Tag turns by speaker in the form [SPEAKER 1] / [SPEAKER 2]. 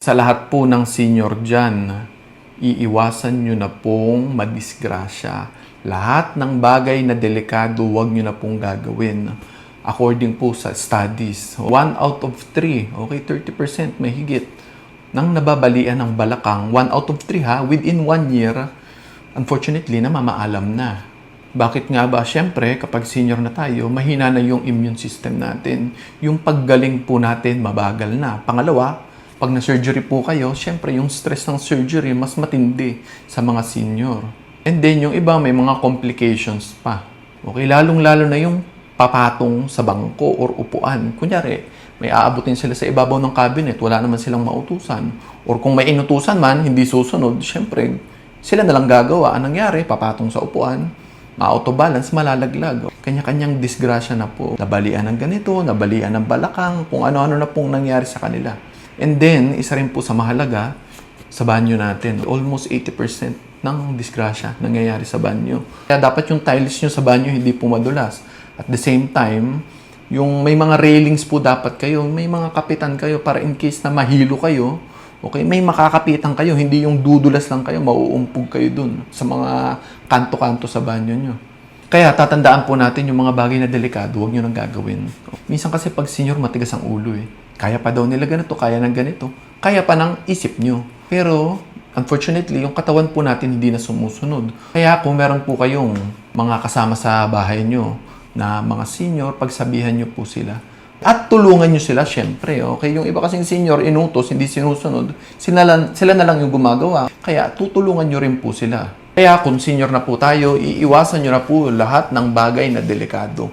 [SPEAKER 1] Sa lahat po ng senior dyan, iiwasan nyo na pong madisgrasya. Lahat ng bagay na delikado, huwag nyo na pong gagawin. According po sa studies, 1 out of 3, okay, 30% may higit, nang nababalian ng balakang, 1 out of 3 ha, within 1 year, unfortunately, namamaalam na. Bakit nga ba? Siyempre, kapag senior na tayo, mahina na yung immune system natin. Yung paggaling po natin, mabagal na. Pangalawa, pag na-surgery po kayo, syempre yung stress ng surgery mas matindi sa mga senior. And then yung iba may mga complications pa. Okay, lalong-lalo na yung papatong sa bangko or upuan. Kunyari, may aabutin sila sa ibabaw ng cabinet, wala naman silang mautusan. Or kung may inutusan man, hindi susunod, syempre, sila nalang gagawa. Anong nangyari? Papatong sa upuan, ma-autobalance, malalaglag. Kanya-kanyang disgrasya na po. Nabalian ng ganito, nabalian ng balakang, kung ano-ano na pong nangyari sa kanila. And then, isa rin po sa mahalaga, sa banyo natin. Almost 80% ng disgrasya nangyayari sa banyo. Kaya dapat yung tiles nyo sa banyo hindi po madulas. At the same time, yung may mga railings po dapat kayo, may mga kapitan kayo para in case na mahilo kayo, okay, may makakapitan kayo, hindi yung dudulas lang kayo, mauumpog kayo dun sa mga kanto-kanto sa banyo nyo. Kaya tatandaan po natin yung mga bagay na delikado, huwag nyo nang gagawin. Minsan kasi pag senior, matigas ang ulo eh. Kaya pa daw nila ganito, kaya ng ganito. Kaya pa ng isip nyo. Pero, unfortunately, yung katawan po natin hindi na sumusunod. Kaya kung meron po kayong mga kasama sa bahay nyo na mga senior, pagsabihan nyo po sila. At tulungan nyo sila, syempre. Okay? Yung iba kasing senior, inutos, hindi sinusunod. Sila na lang yung gumagawa. Kaya tutulungan nyo rin po sila. Kaya kung senior na po tayo, iiwasan nyo na po lahat ng bagay na delikado.